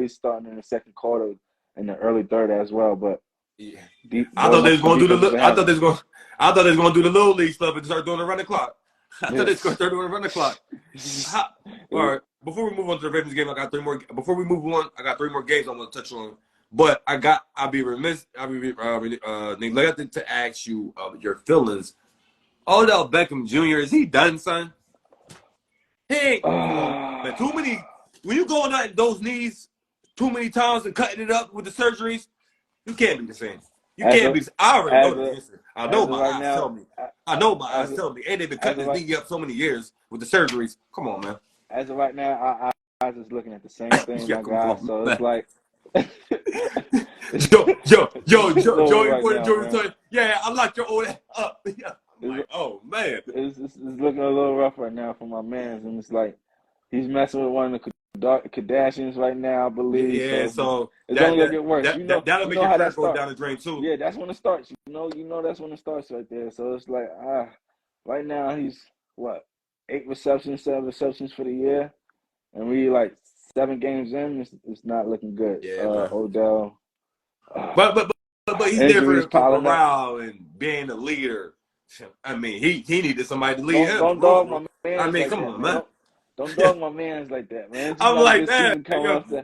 least starting in the second quarter in the early third as well. But yeah. I thought they was going to do the. I thought they was going to do the little league stuff and start doing the run the clock. I thought they was going to start doing the run the clock. All right. Before we move on to the Ravens game, I got 3 more. Before we move on, I got 3 more games I want to touch on. But I'll be remiss. I'll be neglected to ask you your feelings. Odell Beckham Jr. Is he done, son? Hey, man, too many. When you going out those knees too many times and cutting it up with the surgeries, you can't be the same. You can't be. I already know the answer. I know my eyes tell me. I know my eyes tell me. And they've been cutting his knee up so many years with the surgeries. Come on, man. As of right now, I was just looking at the same thing, my guy. So it's like. Joey, yeah, I locked your old up. Yeah. Like, oh man, it's looking a little rough right now for my man, and it's like he's messing with one of the Kardashians right now, I believe. Yeah, so it's only gonna get worse. That'll make your career go down the drain too. Yeah, that's when it starts. You know that's when it starts right there. So it's like right now he's what 8 receptions, 7 receptions for the year, and we like 7 games in. It's not looking good. Yeah, Odell. But he's there for morale and being a leader. I mean, he needed somebody to lead him. Don't dog my man. I mean, come on, man. Don't dog my man's like that, man. I'm like that.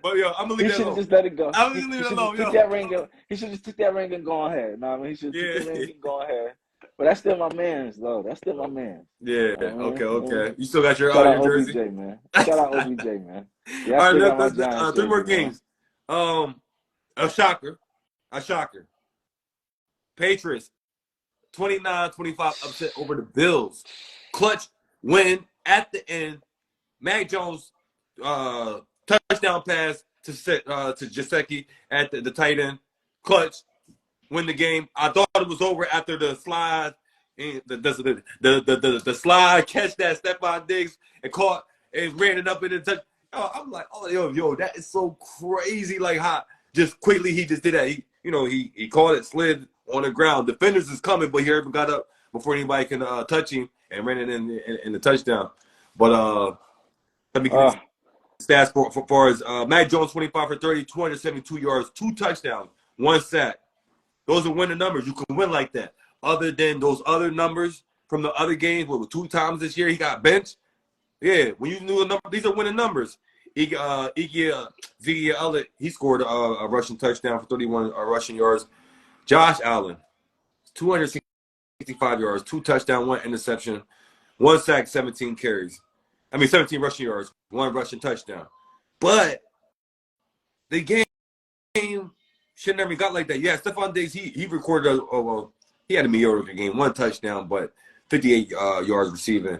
But yo, I'm gonna leave that alone. He should have just let it go. I'm gonna leave it alone. He should just took that ring and gone ahead. No, I mean, he should took the ring and gone ahead. But that's still my man's, though. That's still my man. Yeah. Okay. You still got your jersey, OBJ, man. Shout out OBJ, man. Yeah, all right, let's 3 more games. A shocker. Patriots 29-25 upset over the Bills. Clutch win at the end. Mac Jones touchdown pass to Gesicki at the tight end. Clutch win the game. I thought it was over after the slide and the slide catch that Stephon Diggs and caught and ran it up in the touch. I'm like, yo, that is so crazy. Like how just quickly he just did that. He caught it, slid on the ground. Defenders is coming, but he even got up before anybody can touch him and ran it in the touchdown. But let me get stats for his Mac Jones 25 for 30, 272 yards, 2 touchdowns, 1 sack. Those are winning numbers. You can win like that. Other than those other numbers from the other games, where 2 times this year he got benched. Yeah, when you knew the number, these are winning numbers. Ziggy Elliott, he scored a rushing touchdown for 31 rushing yards. Josh Allen, 265 yards, 2 touchdowns, 1 interception, 1 sack, 17 rushing yards, 1 rushing touchdown. But the game should never got like that. Yeah, Stephon Diggs, he recorded he had a mediocre game, 1 touchdown, but 58 yards receiving.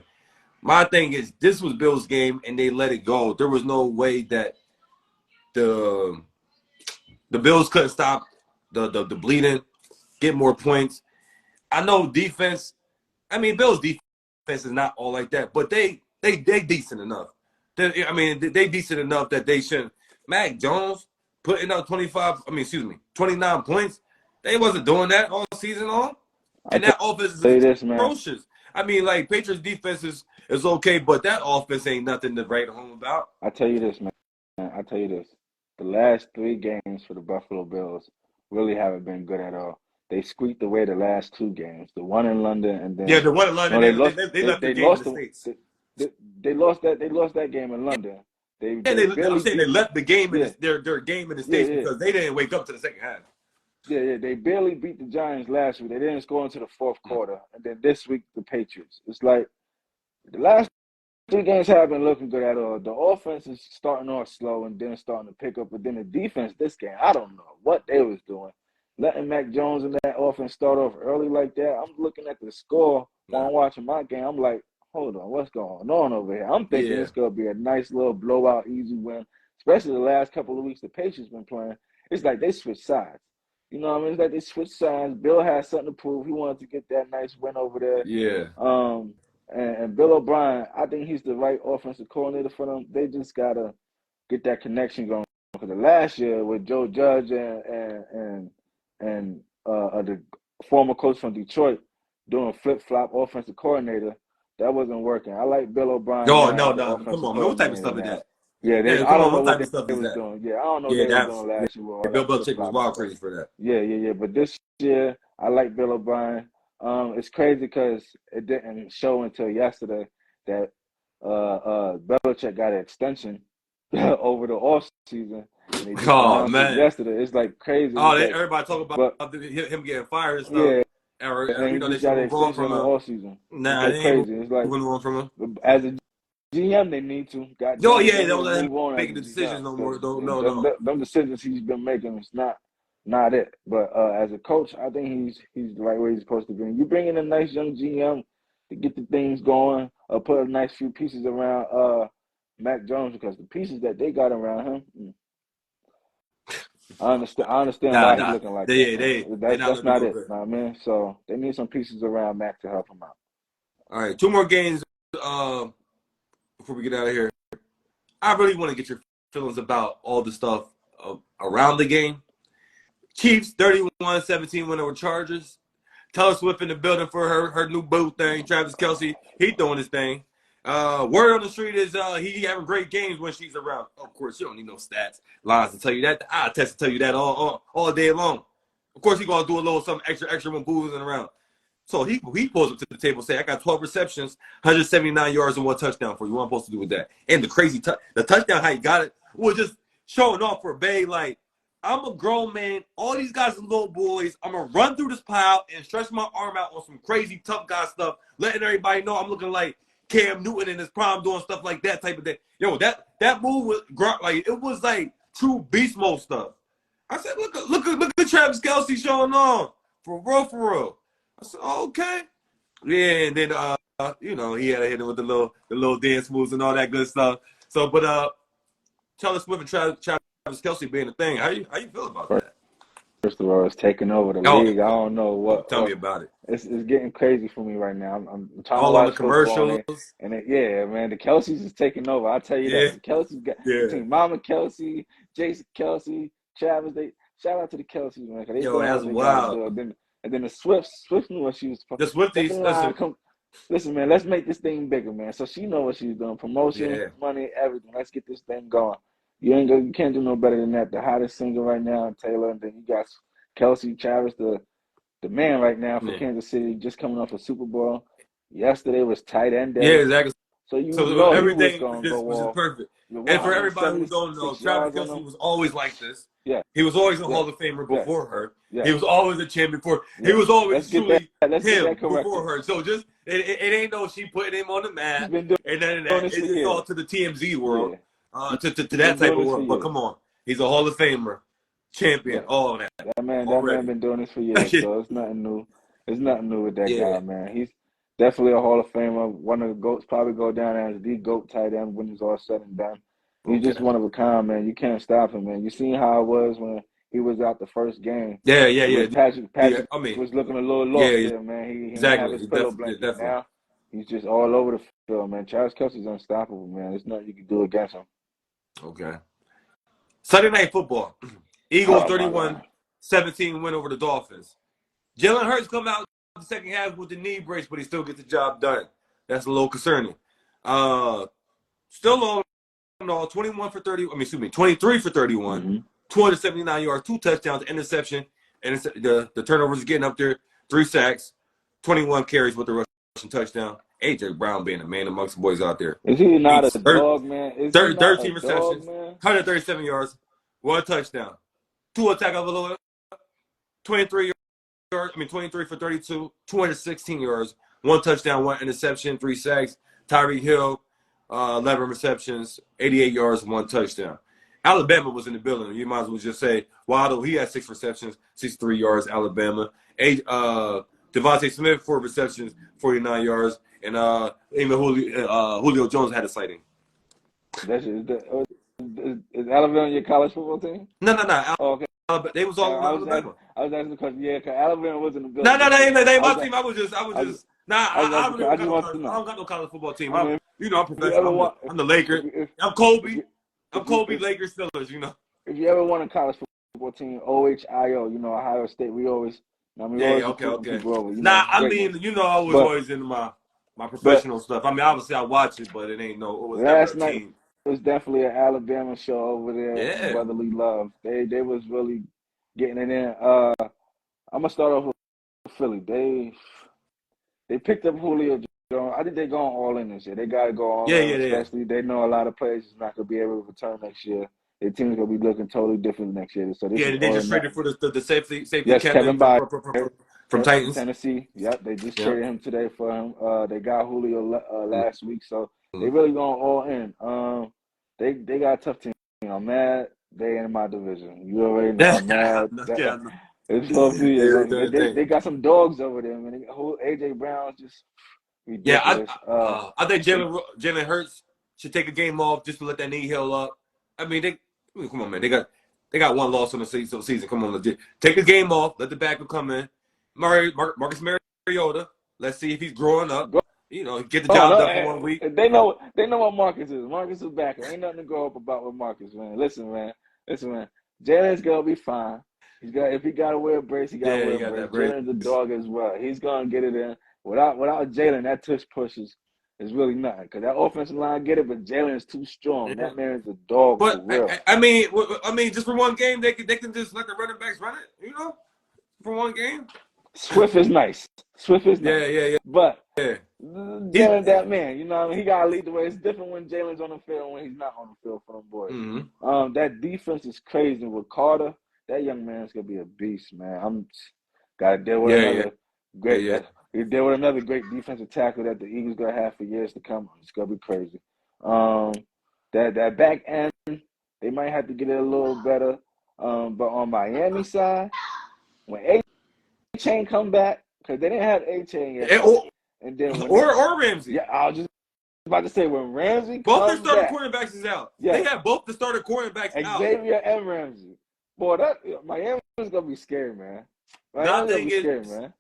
My thing is, this was Bill's game, and they let it go. There was no way that the Bills couldn't stop the bleeding, get more points. I know defense. I mean, Bills' defense is not all like that, but they decent enough. They decent enough that they shouldn't. Mac Jones putting up 29 points. They wasn't doing that all season long, and that offense is atrocious. I mean, like, Patriots defense is okay, but that offense ain't nothing to write home about. I tell you this, man. The last 3 games for the Buffalo Bills really haven't been good at all. They squeaked away the last 2 games. The one in London, and then the one in London. They left the game in the States. They lost that game in London. They left the game in their game in the States because they didn't wake up to the second half. Yeah, they barely beat the Giants last week. They didn't score into the 4th quarter. And then this week, the Patriots. It's like the last 3 games haven't been looking good at all. The offense is starting off slow and then starting to pick up. But then the defense this game, I don't know what they was doing. Letting Mac Jones and that offense start off early like that. I'm looking at the score while I'm watching my game. I'm like, hold on, what's going on over here? I'm thinking it's going to be a nice little blowout, easy win. Especially the last couple of weeks the Patriots been playing. It's like they switched sides. You know what I mean? It's like they switched sides. Bill has something to prove. He wanted to get that nice win over there. Yeah. And Bill O'Brien, I think he's the right offensive coordinator for them. They just got to get that connection going. Because the last year with Joe Judge and the former coach from Detroit doing flip-flop offensive coordinator, that wasn't working. I like Bill O'Brien. No. Come on, man. What type of stuff is that? Yeah, Yeah, I come don't on, know what what type of stuff they is was that? doing. Yeah, I don't know what Yeah, they was that's doing last year with all Bill that flip Belichick was flopping wild stuff. crazy for that. Yeah. But this year, I like Bill O'Brien. It's crazy because it didn't show until yesterday that Belichick got an extension over the off season, and they just Oh announced it man. yesterday. It's like crazy. Oh, It's like, everybody talk about but him getting fired and stuff, yeah, or and he they just should got an move on extension from on the him. off season. It's Nah, like they ain't crazy. It's like moving on from him. as a GM, they need to. God Oh damn it, yeah, they need don't to let him move on as make a the GM decisions no more. because Don't no. them decisions he's been making is not it. But as a coach, I think he's the right way he's supposed to be. You bring in a nice young GM to get the things going, put a nice few pieces around Mac Jones because the pieces that they got around him. I understand why he's Nah. looking like that, man. They not That's looking not no it, good. man. So they need some pieces around Mac to help him out. All right, two more games before we get out of here. I really want to get your feelings about all the stuff around the game. Chiefs 31-17 win over Chargers. Taylor Swift in the building for her new boo thing. Travis Kelce, he doing his thing. Word on the street is he having great games when she's around. Of course, you don't need no stats lines to tell you that. I test to tell you that all day long. Of course, he gonna do a little something extra when Boo's around. So he pulls up to the table, say, "I got 12 receptions, 179 yards, and 1 touchdown for you. What am I supposed to do with that?" And the crazy the touchdown, how he got it, was just showing off for Bay. Like, I'm a grown man. All these guys are little boys. I'm gonna run through this pile and stretch my arm out on some crazy tough guy stuff, letting everybody know I'm looking like Cam Newton in his prime, doing stuff like that type of thing. Yo, that move was like it was like true beast mode stuff. I said, look at Travis Kelce showing off for real. I said, oh, okay. Yeah, and then he had to hit him with the little dance moves and all that good stuff. So, but Taylor Swift and Travis Kelce being a thing. How you feel about that? First of all, it's taking over the Oh, league. I don't know tell me about it. it's getting crazy for me right now. I'm trying to All on the watch football commercials. yeah, man, the Kelseys is taking over. I'll tell you Yeah, that. The Kelseys got yeah. between Mama Kelsey, Jason Kelsey, Travis. They shout out to the Kelseys, man, because they Yo, doing that's what they got to wild. do. And then the Swift knew what she was. The Swifties, listen. Come, listen, man. Let's make this thing bigger, man. So she know what she's doing. Promotion, Yeah. money, everything. Let's get this thing going. You can't do no better than that. The hottest singer right now, Taylor, and then you got Kelsey Travis, the man right now for Yeah. Kansas City, just coming off a Super Bowl. Yesterday was tight end Yeah, day, exactly. so you So know he was everything gonna go was just off. perfect. And for everybody who don't know, 176 Travis yards on Kelce him. was always like this. Yeah, He was always a yes, Hall of Famer yes, before her. He yes, was always a champ before. He yes. was always truly Let's get him that before corrected. her. So just it ain't no she putting him on the He's map been doing and none of that. this for It's all years. to the TMZ world, Yeah, to he's that been type doing of this for world. But years. come on, he's a Hall of Famer, champion, Yeah. all of that That man already. been doing this for years, Yeah, so it's nothing new. It's nothing new with that yeah. guy, man. He's definitely a Hall of Famer. One of the GOATs, probably go down as the GOAT tight end when it's all said and done. He's just Okay. one of a kind, man. You can't stop him, man. You seen how it was when he was out the first game. Yeah. When Patrick I mean, was looking a little lost yeah, there, man. He didn't have exactly. his pillow Yeah, blanket. definitely. Now he's just all over the field, man. Travis Kelce's unstoppable, man. There's nothing you can do against him. Okay. Sunday Night Football. Eagles Oh my God. 31-17 win over the Dolphins. Jalen Hurts come out the second half with the knee brace, but he still gets the job done. That's a little concerning. Still on 21 for 30. 23 for 31, Mm-hmm. 279 yards, 2 touchdowns, interception, and the turnovers is getting up there. 3 sacks, 21 carries with the rushing touchdown. AJ Brown being a man amongst the boys out there. Is he not a dog, man? Is he not a 13 dog, receptions, man? 137 yards, 1 touchdown. 2 attack of a little 23 yards. 23 for 32, 216 yards, 1 touchdown, 1 interception, 3 sacks. Tyreek Hill, 11 receptions, 88 yards, 1 touchdown. Alabama was in the building. You might as well just say Waddle. He had 6 receptions, 63 yards. Alabama. Devontae Smith 4 receptions, 49 yards, and even Julio Jones had a sighting. Is Alabama your college football team? No. Oh, okay. They was all on Alabama. I was asking because Alabama was in the No, building they this year. ain't I my was team. I was just nah. I was I asking. really I don't just got no want college. to I know. don't got no college football team. I mean, I'm if you ever professional. want, I'm the Lakers. I'm if Kobe. you I'm if you Kobe. Lakers Steelers. if you ever want a college football team, OHIO, Ohio State, we always Yeah. recruiting Okay. people over. Nah, I Great mean, ones. I was But always into my but professional stuff. Obviously I watch it, but it was never last a night team. was definitely an Alabama show over there in Yeah. brotherly love. They was really getting it in. I'm gonna start off with Philly. They picked up Julio Jones. I think they're going all in this year. They got to go all in, Yeah. especially they know a lot of players is not going to be able to return next year. Their team's going to be looking totally different next year. So this Yeah, is and they all or just traded for nothing. the safety Yes, Kevin Kevin Byard from from Titans. Tennessee. Yep, they just Yeah. traded him today for him. They got Julio last week, so they Mm-hmm. really going all in. They got a tough team. I'm mad they in my division. You already know I'm mad. Yeah, It's supposed to be. they, They got some dogs over there, man. AJ Brown's just yeah, ridiculous. I think They Jalen Hurts should take a game off just to let that knee heal up. I mean, come on, man. They got one loss on the season. Come on, legit. Take a game off. Let the backup come in. Marcus Mariota. Let's see if he's growing up. go. You know, get the Oh job no, done for 1 week. they know what Marcus is. Marcus is back. Ain't nothing to go up about with Marcus, man. Listen, man. Jalen's gonna be fine. If he gotta wear a brace, he gotta Yeah, wear he a got brace. that brace. Jalen's a dog as well. He's gonna get it in. Without Jalen, that tush pushes is really nothing. Cause that offensive line get it, but Jalen is too strong. Yeah. That man is a dog for But real. I mean, just for one game, they can just let the running backs run it. You know, for one game. Swift is nice. Yeah. But Yeah. Jalen, that man, you know what I mean? He got to lead the way. It's different when Jalen's on the field and when he's not on the field for them boys. Mm-hmm. That defense is crazy. With Carter, that young man's going to be a beast, man. I'm got to deal with another great he deal with another great defensive tackle that the Eagles going to have for years to come. It's going to be crazy. That back end, they might have to get it a little better. But on Miami side, when A-Chain come back, because they didn't have A-Chain yet. And then or Ramsey. Yeah, I was just about to say when Ramsey both comes their starting back, quarterbacks is out. Yeah. They have both the starting quarterbacks out. Xavier and Ramsey. Boy, Miami's gonna be scary, man. Miami's gonna be scary, man.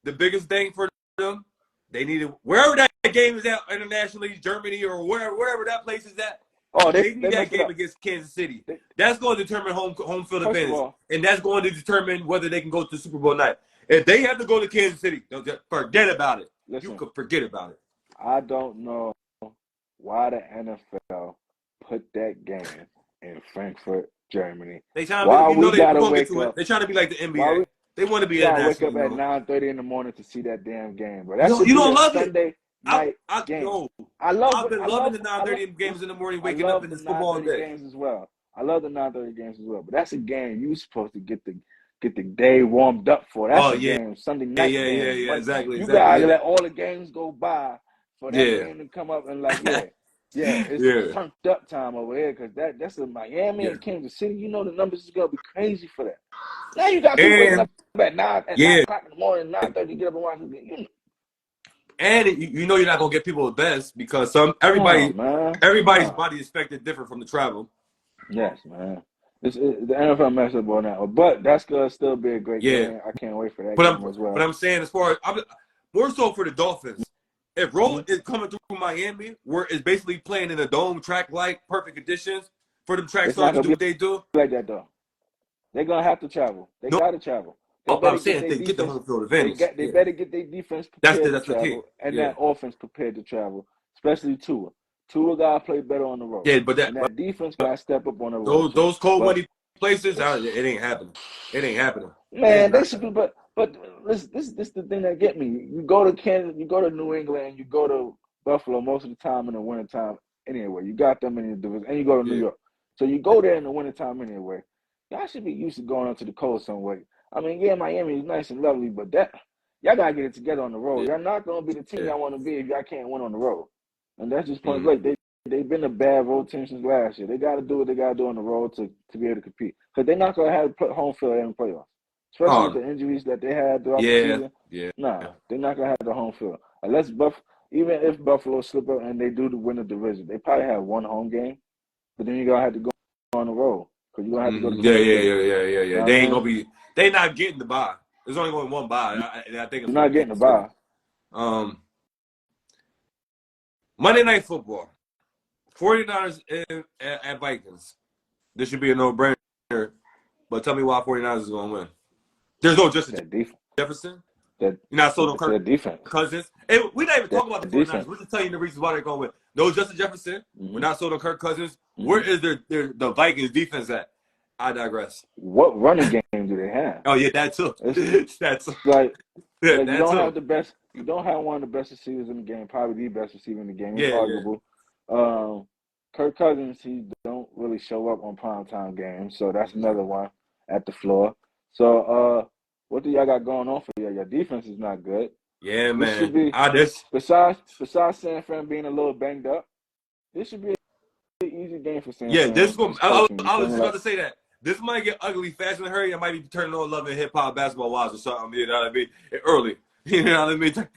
The biggest thing for them, they needed wherever that game is at internationally, Germany or wherever that place is at. Oh, they need that game against Kansas City. That's going to determine home field advantage, and that's going to determine whether they can go to the Super Bowl night. If they have to go to Kansas City, forget about it. Listen, you could forget about it. I don't know why the NFL put that game in Frankfurt, Germany. They trying to They're trying to be like the NBA. They want to be international. Wake up at 9:30 in the morning to see that damn game, bro. That you don't love Sunday night game. I've been loving the 9:30 games in the morning, waking up in this football day. Games as well. I love the 9:30 games as well. But that's a game you're supposed to get the day warmed up for. That's a game Sunday night. Yeah, exactly. You gotta let all the games go by for that game to come up and it's turned up time over here because that's in Miami and Kansas City. You know the numbers is gonna be crazy for that. Now you got people waking up at 9 o'clock in the morning, 9:30 to get up and watch the game. You know. And you know you're not gonna get people the best because everybody's body is affected different from the travel. Yes, man. The NFL messed up on that one, but that's gonna still be a great game. I can't wait for that game as well. But I'm saying as far as more so for the Dolphins, if Roland is coming through Miami, where it's basically playing in a dome track like perfect conditions for them track stars to do what they do. Like that though, they're gonna have to travel. They gotta travel. I'm saying they get the home field advantage. They better get their defense prepared to travel and that offense prepared to travel, especially Tua. Tua gotta play better on the road. Yeah, but that defense gotta step up on the road. Those cold money places, it ain't happening. It ain't happening. Man, they should be. But this the thing that get me. You go to Kansas, you go to New England, you go to Buffalo most of the time in the wintertime anyway. You got them in the division, and you go to New York. So you go there in the wintertime anyway. Y'all should be used to going up to the coast some way. I mean, Miami is nice and lovely, but y'all gotta get it together on the road. Y'all not gonna be the team y'all want to be if y'all can't win on the road. And that's just point blank. They've been a bad road team since last year. They got to do what they got to do on the road to be able to compete. Because they're not going to have home field in the playoffs. Especially with the injuries that they had throughout the season. Nah, they're not going to have the home field. Unless even if Buffalo slip up and they do win the division, they probably have one home game. But then you're going to have to go on the road. Because you're going to have to go to Yeah. They ain't going to be – they not getting the bye. There's only going one bye. I think it's not getting the bye. Monday Night Football. 49ers at Vikings. This should be a no-brainer. But tell me why 49ers is going to win. There's no Justin Jefferson. You're not sold on Kirk defense. Cousins. Hey, we're not even talking about the 49ers. We're just telling you the reasons why they're going to win. No Justin Jefferson. Mm-hmm. We're not sold on Kirk Cousins. Mm-hmm. Where is the Vikings defense at? I digress. What running game do they have? Oh yeah, that too. That's like yeah, you that don't too. have the best. You don't have one of the best receivers in the game. Probably the best receiver in the game. It's Yeah, arguable. Kirk Cousins, he don't really show up on primetime games, so that's another one at the floor. So, what do y'all got going on for you? Your defense is not good. Yeah, This man. should be besides San Fran being a little banged up. This should be an easy game for San Fran. This one. I was just about to say that. This might get ugly fast and hurry. I might be turning on Love and Hip Hop Basketball Wise or something. You know what I mean? Early. You know what I mean? Turn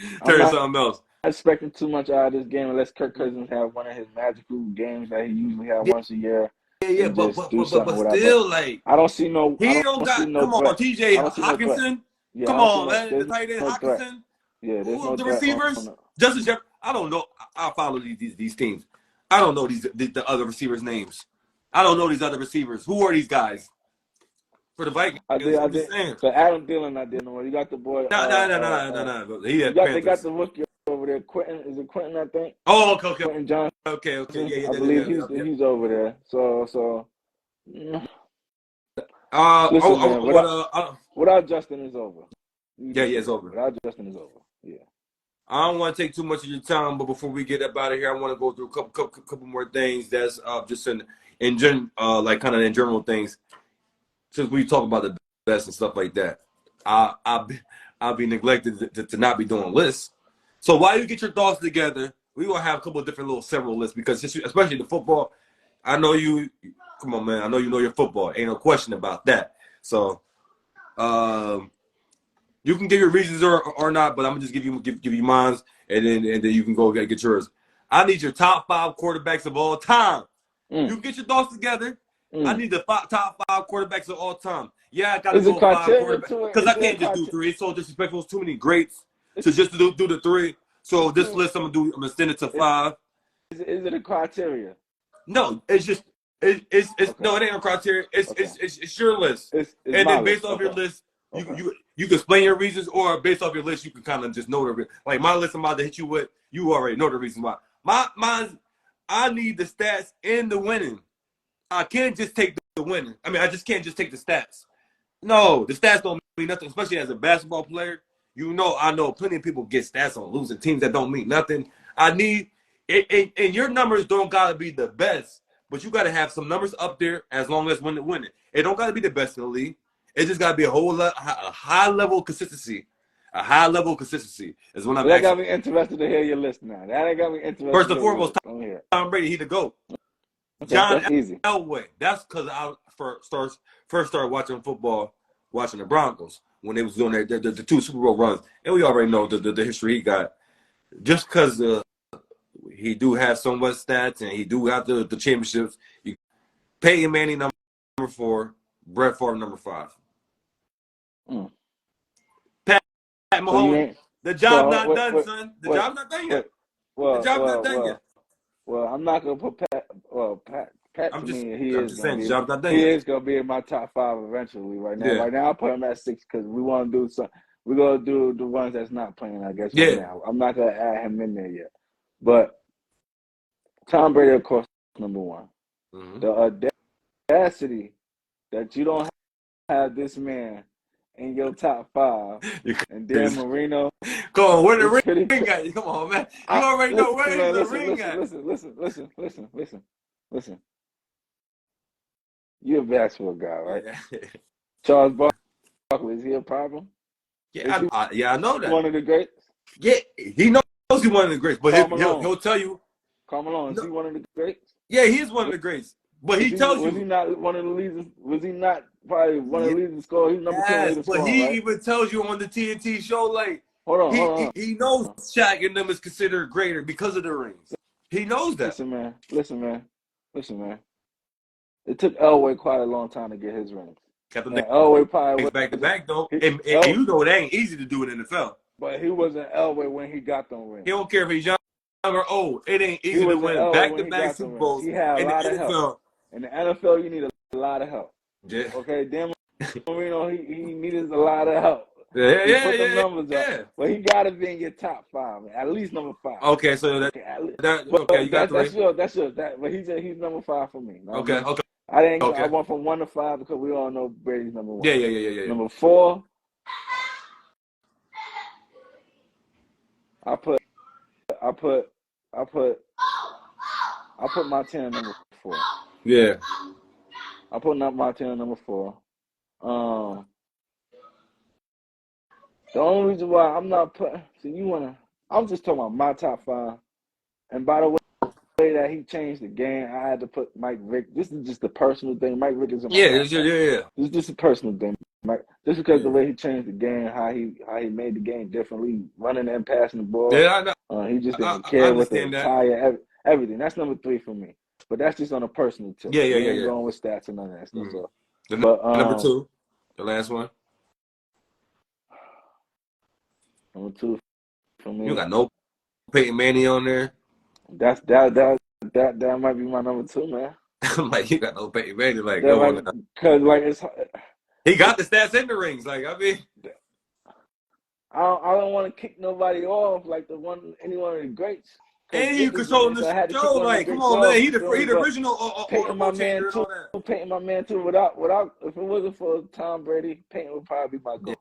something else. I'm not expecting too much out of this game unless Kirk Cousins have one of his magical games that he usually has once a year. Yeah, but still, like I don't see no. He don't got. Come on, TJ Hawkinson. Yeah, come on, man. The tight end Hawkinson. Yeah, there's no the receivers. Justin Jefferson. I don't know. I follow these teams. I don't know the other receivers' names. I don't know these other receivers. Who are these guys? For the Vikings, I did. So Adam Thielen, I didn't know. You got the boy. No. They got the rookie over there. Quentin, is it Quentin? I think. Oh, okay. Quentin Johnson. Okay. Yeah. I believe he's over there. So. Listen, without Justin, it's over. It's over. Without Justin, it's over. Yeah. I don't want to take too much of your time, but before we get up out of here, I want to go through a couple more things that's just in general things. Since we talk about the best and stuff like that, I'll be neglected to not be doing lists. So while you get your thoughts together, we gonna have a couple of different several lists because especially the football. I know you. Come on, man. I know you know your football. Ain't no question about that. So, you can give your reasons or not, but I'm gonna just give you mine, and then you can go get yours. I need your top 5 quarterbacks of all time. You can get your thoughts together. I need the top 5 quarterbacks of all time. Yeah, I gotta go 5 quarterbacks because I can't just do 3. It's so disrespectful. It's too many greats to just do the 3. So this list I'm gonna send it to 5. Is it a criteria? No, it's just it's okay. No, it ain't a criteria. It's your list, and then based off your list, you can explain your reasons, or based off your list, you can kind of just know the like my list. I'm about to hit you with. You already know the reason why. Mine. I need the stats and the winning. I can't just take the winning. I mean, I just can't just take the stats. No, the stats don't mean nothing, especially as a basketball player. I know plenty of people get stats on losing teams that don't mean nothing. I need it, and your numbers don't gotta be the best, but you gotta have some numbers up there as long as when winning. It don't gotta be the best in the league. It just gotta be a high level consistency. A high level consistency is when I'm. That got me interested to hear your list now. That got me interested. First and foremost, Tom Brady, he the GOAT. John Elway. That's because I first started watching football, watching the Broncos when they was doing the 2 Super Bowl runs, and we already know the history he got. Just because he do have so much stats and he do have the championships. Peyton Manning number 4, Brett Favre number 5. Pat Mahomes. The job not done, son. The job's not done yet. The job's not done yet. Well, I'm not gonna put Pat. Well, Pat I'm to just, me, he I'm is just gonna saying, be. job's not done He yet. is gonna be in my top 5 eventually. Right now, Yeah. I put him at 6 because we want to do some. We're gonna do the ones that's not playing. I guess. Right now, I'm not gonna add him in there yet. But Tom Brady, of course, number 1. Mm-hmm. The audacity that you don't have this man in your top 5, and Dan Marino. Come on, where the ring at? Come on, man. You already know where the ring at. Listen. You're a basketball guy, right? Yeah. Charles Barkley, is he a problem? Yeah, I know that. One of the greats? Yeah, he knows he's one of the greats, but he'll tell you. Carmelo, is he one of the greats? Yeah, he is one of the greats. But he tells you. Was he not one of the leaders? Was he not probably one of the leaders scorers? He's number 2 in the scoring, but he right? even tells you on the TNT show, like, hold on. He knows Shaq and them is considered greater because of the rings. He knows that. Listen, man. It took Elway quite a long time to get his rings. Elway probably was back to back though, and you know it ain't easy to do in the NFL. But he wasn't Elway when he got them rings. He don't care if he's young or old. It ain't easy to win back to back Super Bowls. He had a lot of help. In the NFL, you need a lot of help. Yeah. Okay, Dan Marino, he needed a lot of help. Yeah, You yeah, put them yeah, numbers up, yeah. but he got to be in your top 5, man. At least number 5. Okay, so Okay, okay, you got that's 3. yours. That's yours. But he's number 5 for me. You know what Okay, I mean? okay, I okay. went from 1 to 5 because we all know Brady's number 1. Yeah. Number 4, I put Montana number 4. Yeah. I put Montana number 4. The only reason why I'm not putting, I'm just talking about my top 5. And by the way that he changed the game, I had to put Mike Vick. This is just a personal thing. Mike Vick is in my top 5. Yeah. This is just a personal thing, Mike. Just because the way he changed the game, how he made the game differently, running and passing the ball. Yeah, I know. He just didn't I care with the understand that. tire, everything. That's number 3 for me. But that's just on a personal tip. Yeah. We ain't going with stats and none of that stuff. Mm-hmm. But number 2, the last one. Number 2 for me. You got no Peyton Manning on there. That might be my number 2, man. I'm like, you got no Peyton Manning, like, because like he got the stats in the rings, like, I mean, I don't want to kick nobody off like any one of the greats. And you controlling the show, like, come on, man, he the original Peyton, changer and all that. Peyton, my man too. Without, if it wasn't for Tom Brady, Peyton would probably be my goal.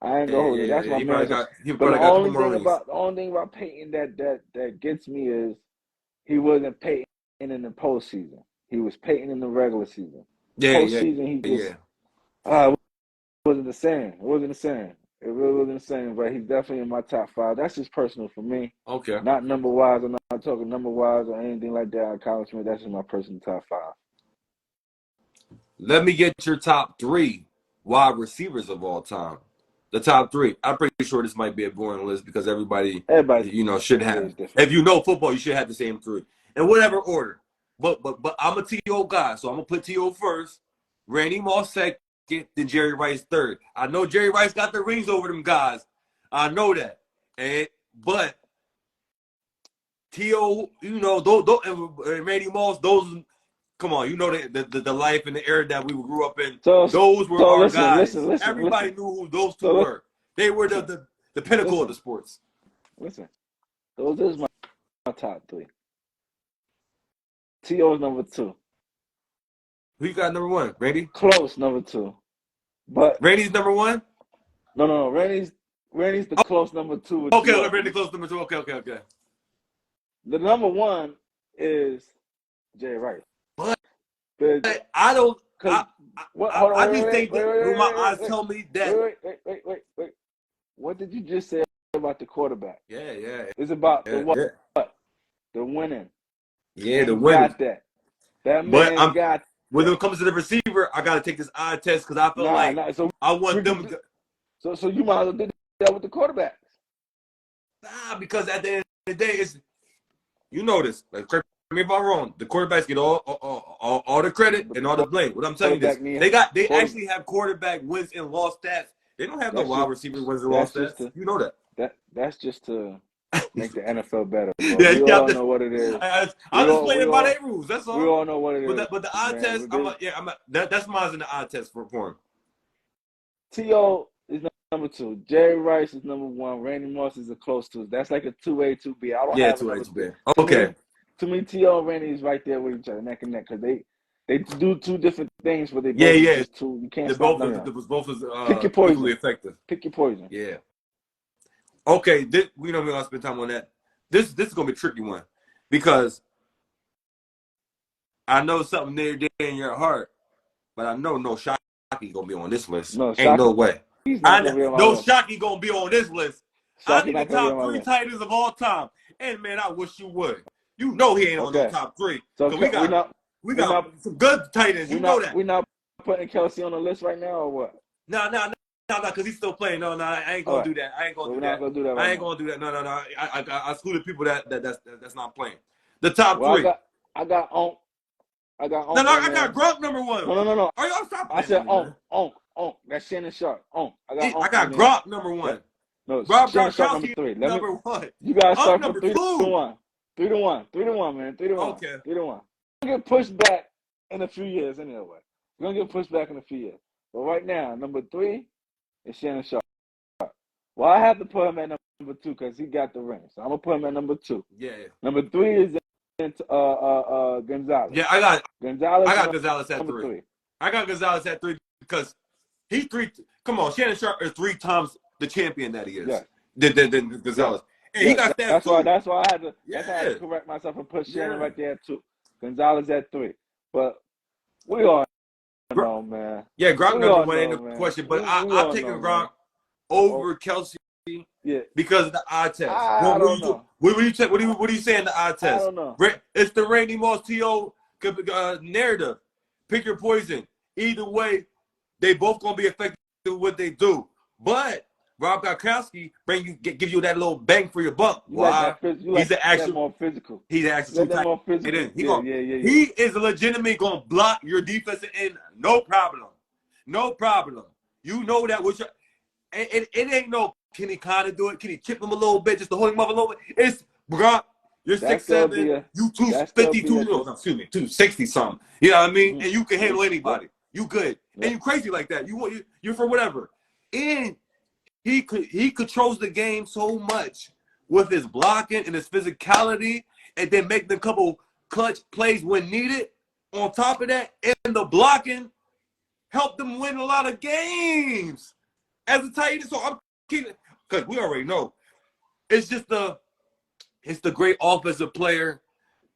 I ain't gonna hold it. That's my man. But the only thing about Peyton that gets me is he wasn't Peyton in the postseason. He was Peyton in the regular season. Postseason, he just it wasn't the same. It wasn't the same. It really wasn't the same. But he's definitely in my top 5. That's just personal for me. Okay. Not number wise. I'm not talking number wise or anything like that. Accomplishment. That's just my personal top 5. Let me get your top 3 wide receivers of all time. The top 3. I'm pretty sure this might be a boring list because everybody should have. If you know football, you should have the same 3 in whatever order. But I'm a T.O. guy, so I'm gonna put T.O. first, Randy Moss second, then Jerry Rice third. I know Jerry Rice got the rings over them guys. I know that. But T.O., Randy Moss, those. Come on, you know the life and the era that we grew up in. Those were our guys. Everybody knew who those 2 were. They were the pinnacle of the sports. Listen, those is my top 3. T.O. is number 2. Who you got number 1? Randy? Close number 2. But Randy's number 1? No. Randy's the close number 2. Okay, Randy close number 2. Okay. The number 1 is Jerry Rice. But I don't. I just think that my eyes tell me that. Wait. What did you just say about the quarterback? Yeah. It's about the what? The winning. Yeah, the winning. Got that. That man got. When it comes to the receiver, I got to take this eye test because I feel so I want them. So you might as well do that with the quarterbacks. Because at the end of the day, it's this. Like, correct me if I'm wrong. The quarterbacks get all the credit and all the blame. What I'm telling you is, they actually have quarterback wins and loss stats. They don't have no wide receiver wins and loss stats. You know that. That's just to make the NFL better. Bro. Yeah, we all know what it is. I'm just playing by their rules. That's all. We all know what it is. But the eye test, that's mine's in the eye test for him. T.O. is number 2. Jerry Rice is number 1. Randy Moss is a close 2. That's like a 2A, 2B. I don't have 2A, 2B. Okay. To me, T.O. and Randy is right there with each other, neck and neck, because they do 2 different things, but they both just 2. You can't stop them. Both pick your poison. Equally effective. Pick your poison. Yeah. Okay, we're going to spend time on that. This is going to be a tricky one because I know something near there in your heart, but I know no Shockey going to be on this list. Ain't no way. No Shockey going to be on this list. I need the top 3 tight ends of all time. And, man, I wish you would. You know he ain't on the top 3. So we got some good tight ends. You know that. We're not putting Kelsey on the list right now or what? No, because he's still playing. No, I ain't gonna do that. I ain't gonna do that. I ain't gonna do that. No. I excluded people that's not playing. The top 3. I got Onk. I got Gronk number 1. No. Are y'all stop? I said Onk. That's Shannon Sharp. Onk. I got Gronk number 1. No, Shannon Sharp number 3. Number 1. You gotta start from 3 to 1. 3 to 1. 3 to 1, man. 3 to 1. Okay. 3 to 1. We're gonna get pushed back in a few years anyway. We're gonna get pushed back in a few years. But right now, number 3 is Shannon Sharp. Well, I have to put him at number 2 because he got the ring. So I'm gonna put him at number 2. Yeah. Number 3 is Gonzalez. Yeah, I Gonzalez got Gonzalez at number 3. 3. I got Gonzalez at 3 because he 3. Come on, Shannon Sharp is 3 times the champion that he is. Yes. Than Gonzalez, Yes. and he got stats too. That's why I had to. Yeah. That's how I had to correct myself and put Shannon Yeah. right there at 2. Gonzalez at 3. But we all know, man. Yeah, Gronk We number all 1 ain't know, a man. question, but We I'm all taking know, Gronk man. over Kelsey Yeah. because of the eye test. I don't know. What do you say in the eye test? I don't know. It's the Randy Moss T.O. narrative. Pick your poison. Either way, they both gonna be effective with what they do. But Rob Gronkowski give you that little bang for your buck. Why? He's the actual more physical. He's the actual tight more physical. end. Yeah. He is legitimately gonna block your defensive end, no problem. No problem. You know that with your it ain't no can he kind of do it? Can he chip him a little bit just to hold him up a little bit? It's Gronk. You're 6'7", you 252, excuse me, 260 something. You know what I mean? And you can handle anybody. You good. And you crazy like that. You're for whatever. And he controls the game so much with his blocking and his physicality, and then making a couple clutch plays when needed. On top of that, and the blocking helped them win a lot of games as a tight end. So I'm keeping because we already know it's just it's the great offensive player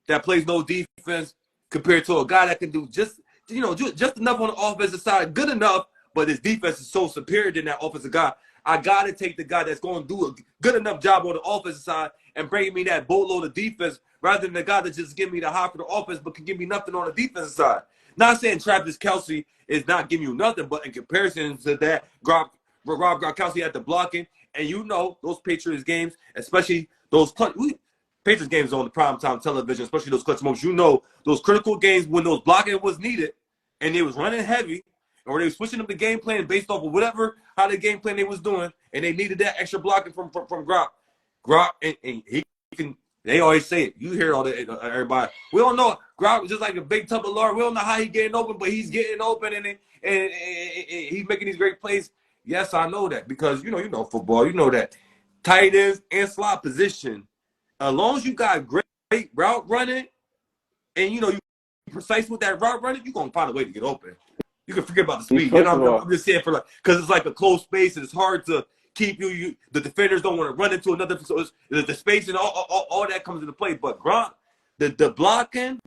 that plays no defense compared to a guy that can do just enough on the offensive side, good enough, but his defense is so superior than that offensive guy. I got to take the guy that's going to do a good enough job on the offensive side and bring me that boatload of defense rather than the guy that just give me the high for the offense but can give me nothing on the defensive side. Not saying Travis Kelce is not giving you nothing, but in comparison to that, Rob Gronkowski had the blocking, and those Patriots games, especially those Patriots games on the primetime television, especially those clutch moments, those critical games when those blocking was needed and they was running heavy, or they were switching up the game plan based off of how the game plan they was doing, and they needed that extra blocking from Gronk. Gronk, and he can. They always say it. You hear all that, everybody. We don't know. Gronk was just like a big tub of lard. We don't know how he's getting open, but he's getting open, and he's making these great plays. Yes, I know that because you know football. You know that tight ends and slot position. As long as you got great route running, and you precise with that route running, you're gonna find a way to get open. You can forget about the speed. I'm just saying because it's like a close space and it's hard to keep you. The defenders don't want to run into another. So it's, the space and all that comes into play. But Gronk, the blocking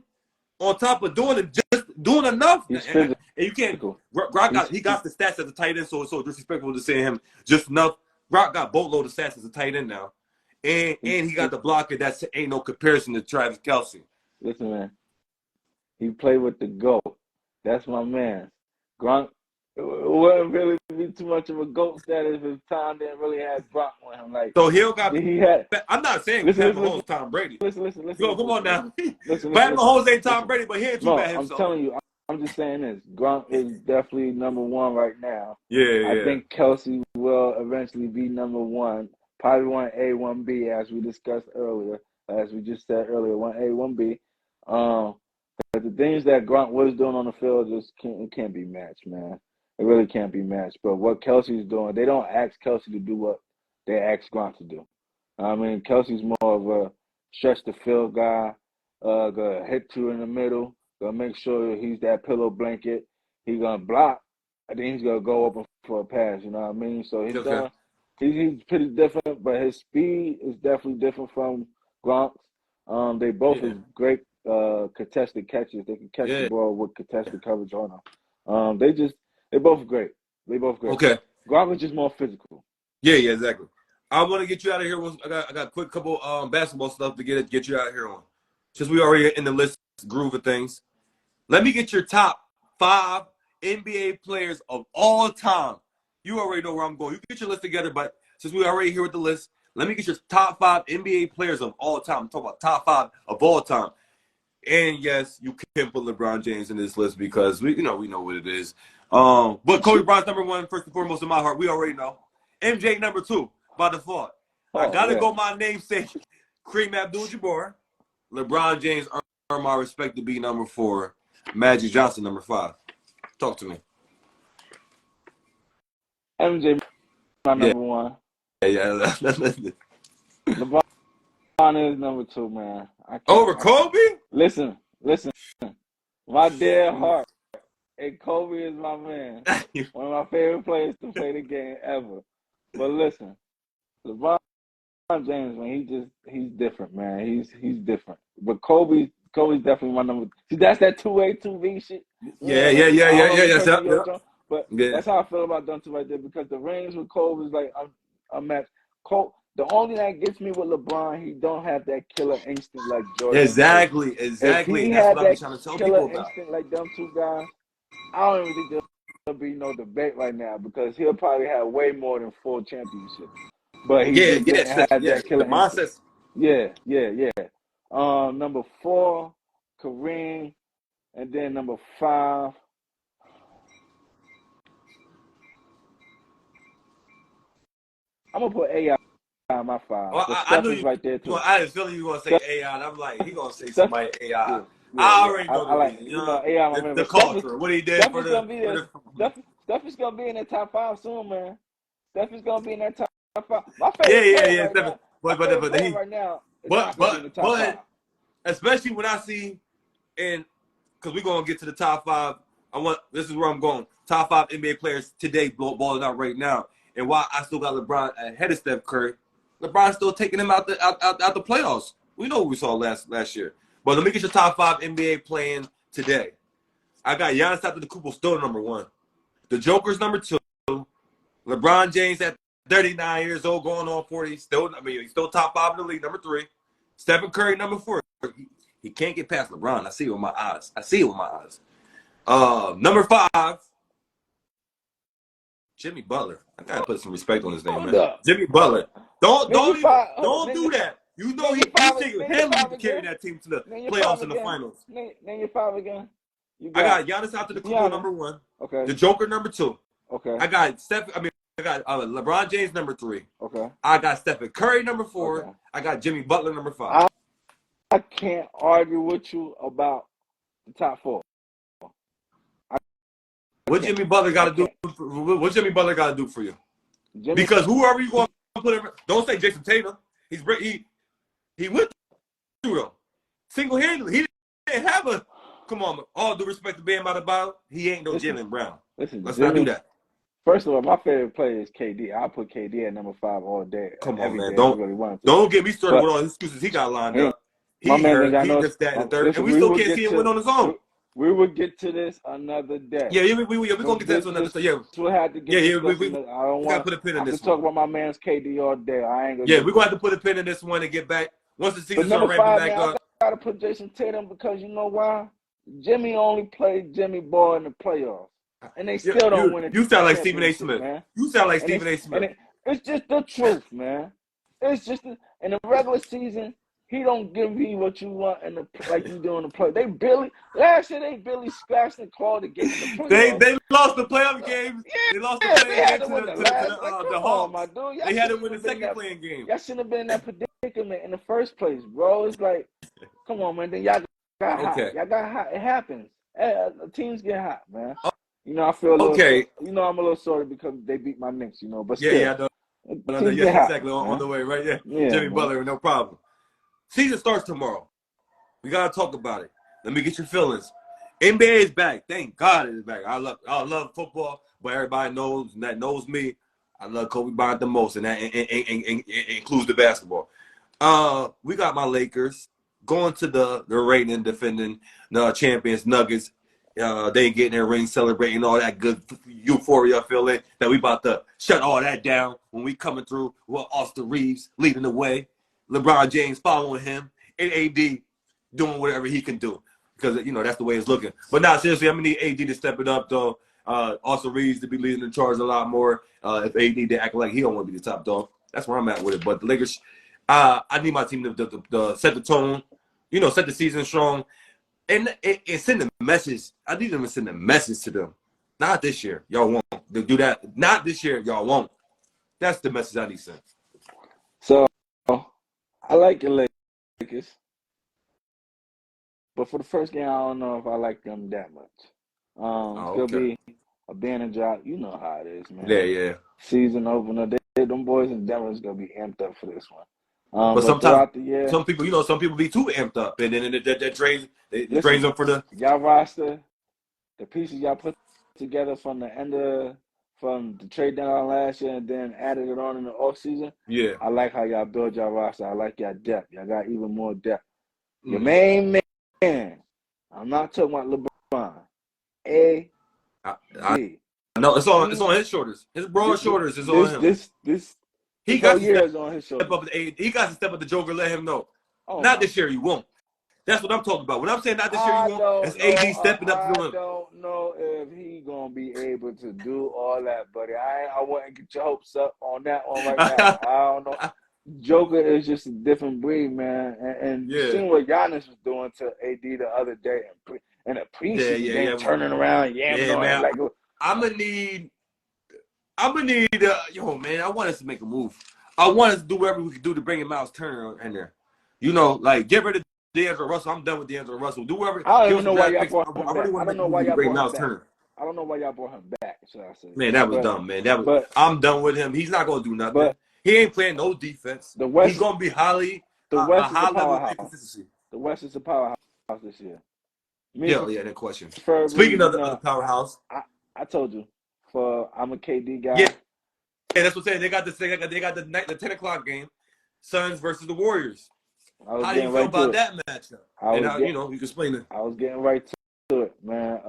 on top of just doing enough, and you can't. Gronk he got the stats as a tight end, so it's so disrespectful to say him just enough. Gronk got boatload of stats as a tight end now, and he got the blocker that ain't no comparison to Travis Kelce. Listen, man, he played with the GOAT. That's my man. Gronk wouldn't really be too much of a GOAT status if his time didn't really have Gronk on him. Like so Hill got. had. I'm not saying Pat Mahomes, Tom Brady. Listen. Yo, come on now. Pat Mahomes ain't Tom Brady, but he ain't too bad himself. I'm telling you, I'm just saying this. Gronk is definitely number 1 right now. Yeah. I think Kelce will eventually be number 1. Probably 1A, 1B, as we discussed earlier. As we just said earlier, 1A, 1B. But the things that Gronk was doing on the field just can't be matched, man. It really can't be matched. But what Kelsey's doing, they don't ask Kelce to do what they ask Gronk to do. I mean, Kelsey's more of a stretch the field guy, gonna hit you in the middle, gonna make sure he's that pillow blanket. He's gonna block, and then he's gonna go open for a pass. You know what I mean? So he's pretty different, but his speed is definitely different from Gronk's. They both is great contested catches. They can catch the ball with contested coverage on them. They're both great. Okay. Gronk is just more physical. Yeah, exactly. I want to get you out of here. I got a quick couple basketball stuff to get you out of here on. Since we already in the list groove of things, let me get your top 5 NBA players of all time. You already know where I'm going. You get your list together, but since we already here with the list, let me get your top 5 NBA players of all time. I'm talking about top 5 of all time. And yes, you can put LeBron James in this list because we know what it is. But Kobe Bryant's number 1, first and foremost in my heart. We already know. MJ number 2 by default. I gotta go my namesake, Kareem Abdul-Jabbar. LeBron James earned my respect to be number 4. Magic Johnson number 5. Talk to me. MJ my number 1. yeah. LeBron is number 2, man. Over I can't. Kobe? Listen. My dead heart. Hey, Kobe is my man. One of my favorite players to play the game ever. But listen, LeBron James, man, he's different, man. He's different. But Kobe's definitely my number. See, that's that 2A, 2B shit. Yeah. I don't know if Yes, person you're talking, but yeah. that's how I feel about them two right there. Because the rings with Kobe is like a match. Kobe, the only thing that gets me with LeBron, he don't have that killer instinct like Jordan does. Exactly. If And he that's what had I be that trying to tell killer people about. instinct like them two guys, I don't even think there'll be no debate right now because he'll probably have way more than 4 championships. But he just didn't have that The killer instinct. mindset. Yeah. Number 4, Kareem, and then number 5. I'm gonna put AI on my 5, Well, but I Steph knew is right there too. I had a feeling you were going to say Steph, AI, and I'm like, he going to say Steph, somebody AI. I yeah. already know I the like reason. You know, AI my man, the but culture, what he did Steph for is gonna be there. the. Steph is gonna be in the top 5 soon, man. Steph is gonna be in that top 5. My favorite player Yeah. right now. My favorite player right now is not gonna be in the top 5. Especially when I see, and because we're going to get to the top 5, this is where I'm going. Top 5 NBA players today balling out right now. And while I still got LeBron ahead of Steph Curry, LeBron's still taking him out the playoffs. We know what we saw last year. But let me get your top 5 NBA playing today. I got Giannis Antetokounmpo still number 1. The Joker's number 2. LeBron James at 39 years old, going on 40. He's still top 5 in the league, number 3. Stephen Curry, number 4. He can't get past LeBron. I see it with my eyes. Number 5, Jimmy Butler. I gotta put some respect on his name, man. Jimmy Butler. Don't do that. You know he single-handedly carried that team to the playoffs and the finals. Name your 5 again. I got Giannis Antetokounmpo number 1. Okay. The Joker number 2. Okay. I got LeBron James number 3. Okay. I got Stephen Curry number 4. Okay. I got Jimmy Butler number 5. I can't argue with you about the top 4. What Jimmy Butler got to do? What Jimmy Butler got to do for you? Because whoever you want to put him, don't say Jason Tatum. He went through them single-handedly. He didn't have a. Come on, all due respect to Bam Adebayo, he ain't no Jaylen Brown. Let's not do that. First of all, my favorite player is KD. I'll put KD at number 5 all day. Come on, man. Really don't get me started with all his excuses he got lined up. He hurt. He this, that, and the third. And we still can't see him win on his own. We will get to this another day. Yeah, we're going to get to this another day. Yeah, we'll have to get I don't want to put a pin in this one. Talk about my man's KD all day. I ain't gonna. Yeah, we're going to have to put a pin in this one and get back. Once the season starts ramping back up. I got to put Jason Tatum because you know why? Jimmy only played Jimmy Ball in the playoffs. And they still don't win it. You sound like Stephen A. Smith. Man. You sound like Stephen A. Smith. It's just the truth, man. It's just in the regular season, he don't give you what you want like you do in the play. Last year they barely scratched and clawed to get in the playoffs. They lost the playoff games. Yeah, they lost the playoff game to the Hawks. My dude. They had to win the second playing game. Y'all shouldn't have been in that predicament in the first place, bro. It's like, come on, man. Then y'all got hot. Y'all got hot. It happens. Teams get hot, man. You know, I feel a little you know, I'm a little sorry because they beat my Knicks, you know, but still. Yeah, exactly. On the way, right? Yeah Jimmy Butler, no problem. Season starts tomorrow. We got to talk about it. Let me get your feelings. NBA is back. Thank God it is back. I love football, but everybody knows me. I love Kobe Bryant the most, and that includes the basketball. We got my Lakers going to the reigning defending champions Nuggets. They ain't getting their ring, celebrating all that good euphoria feeling that we about to shut all that down when we coming through with Austin Reeves leading the way, LeBron James following him, and AD doing whatever he can do because you know that's the way it's looking. But now seriously, I'm gonna need AD to step it up though. Austin Reeves to be leading the charge a lot more. If AD to act like he don't want to be the top dog, that's where I'm at with it. But the Lakers, I need my team to set the tone, you know, set the season strong. And send a message. I need them to send a message to them. Not this year. Y'all won't. They'll do that. Not this year. Y'all won't. That's the message I need sent. So, I like the Lakers. But for the first game, I don't know if I like them that much. It's going to be a banner drop. You know how it is, man. Yeah. Season opener. them boys in Denver is gonna be amped up for this one. But But sometimes throughout the year, some people be too amped up, and then that drains them for the. y'all roster, the pieces y'all put together from the trade down last year and then added it on in the offseason. Yeah. I like how y'all build y'all roster. I like y'all depth. Y'all got even more depth. Your main man, I'm not talking about LeBron. AD. No, it's on his shoulders. His broad shoulders is on him. This He whole got to year is on his shoulders. step up. He got to step up the Joker. Let him know. Oh, Not this year, you won't. That's what I'm talking about. When I'm saying not this year, you won't. It's AD stepping up to the limit. I don't know if he gonna be able to do all that, buddy. I wouldn't get your hopes up on that one right now. I don't know. Joker is just a different breed, man. And you seen what Giannis was doing to AD the other day in a preseason game, turning around, yamming on him like. I'm gonna need. Yo, man, I want us to make a move. I want us to do whatever we can do to bring in Miles Turner in there. You know, like get rid of D'Angelo Russell. I'm done with D'Angelo Russell. Do whatever. I don't even know why y'all brought him back. I don't know why y'all brought him back. Should I say? Man, that was dumb, man. I'm done with him. He's not gonna do nothing. But he ain't playing no defense. He's gonna be highly. The West is a powerhouse. The West is a powerhouse this year. Yeah, that question. Speaking of the powerhouse, I told you. I'm a KD guy. Yeah, that's what I'm saying. They got the 10:00 game, Suns versus the Warriors. How do you feel about that matchup? You can explain it. I was getting right to it, man.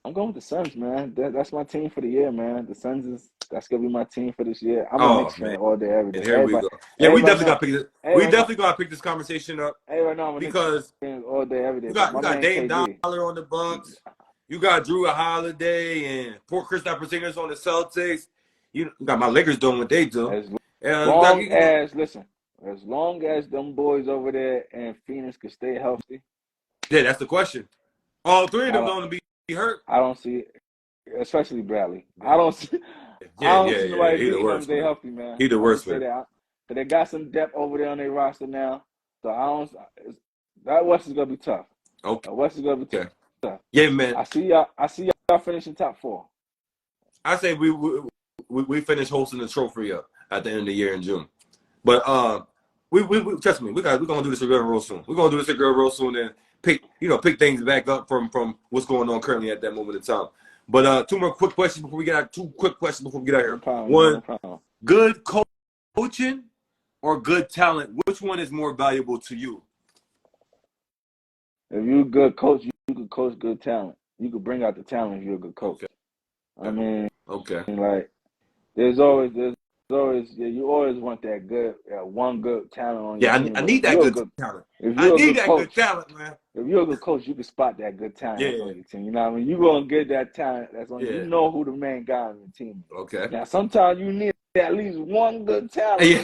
I'm going with the Suns, man. That's my team for the year, man. The Suns that's gonna be my team for this year. I'm a Knicks fan all day, every day. And here we go. Yeah, we definitely gotta pick this. We definitely gotta pick this conversation up. Because all day, every day. You got Dame Dollar on the Bucks. You got Drew Holiday and poor Kristaps Porzingis on the Celtics. You got my Lakers doing what they do. As long as them boys over there in Phoenix can stay healthy. Yeah, that's the question. All three of them don't be hurt. I don't see it, especially Bradley. I don't see nobody beating them stay healthy, man. He's the worst for that. But they got some depth over there on their roster now. So that West is gonna be tough. Okay. The West is gonna be tough. Yeah, man. I see y'all finishing top 4. I say we finish hosting the trophy up at the end of the year in June. But we trust me, we're gonna do this again real soon. We're gonna do this again real soon and pick things back up from what's going on currently at that moment in time. But two quick questions before we get out here. One, good coaching or good talent, which one is more valuable to you? If you're a good coach, you can coach good talent. You can bring out the talent if you're a good coach. Okay. I mean, okay. Like, you always want that good one good talent on your team. I need that good talent. Good talent, man. If you're a good coach, you can spot that good talent on your team. You know what I mean? You're gonna get that talent that's on you know who the main guy on your team is. Okay. Now sometimes you need at least one good talent. You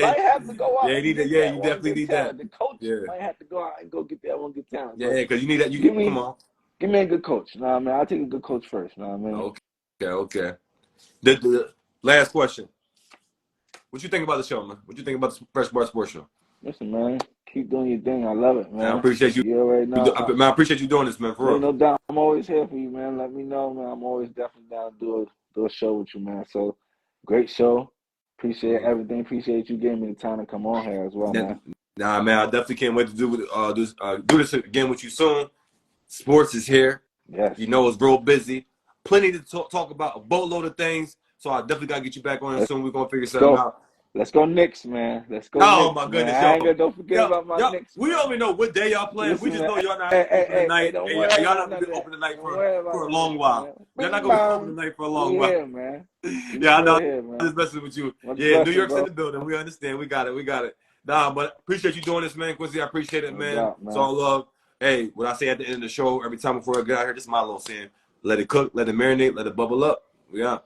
might have to go out. You definitely need that. The coach might have to go out and go get that one good talent. Yeah, because you need that. Come on. Give me a good coach. You know what I mean? I'll take a good coach first. You know what I mean? Okay. The last question. What you think about the show, man? What you think about the Fresh Bar Sports Show? Listen, man, keep doing your thing. I love it, man. I appreciate you. I appreciate you doing this, man. For real. No doubt. I'm always here for you, man. Let me know, man. I'm always definitely down to do a show with you, man. So, great show. Appreciate everything. Appreciate you giving me the time to come on here as well, man. Nah, man, I definitely can't wait to do this again with you soon. Sports is here. Yes. You know it's real busy. Plenty to talk about, a boatload of things. So I definitely got to get you back on it soon. We're going to figure something out. Let's go Knicks, man. Let's go Knicks, my goodness. Don't forget about my Knicks. We don't even know what day y'all playing. We just know y'all not open tonight. Y'all not going to be open tonight for a long while. Y'all not going to be open tonight for a long while. Yeah, man. Yeah, I know. I'm just messing with you. Yeah, New York's in the building. We understand. We got it. Nah, but appreciate you doing this, man. Quincy, I appreciate it, man. It's all love. Hey, what I say at the end of the show, every time before I get out here, this is my little saying. Let it cook, let it marinate, let it bubble up. We out.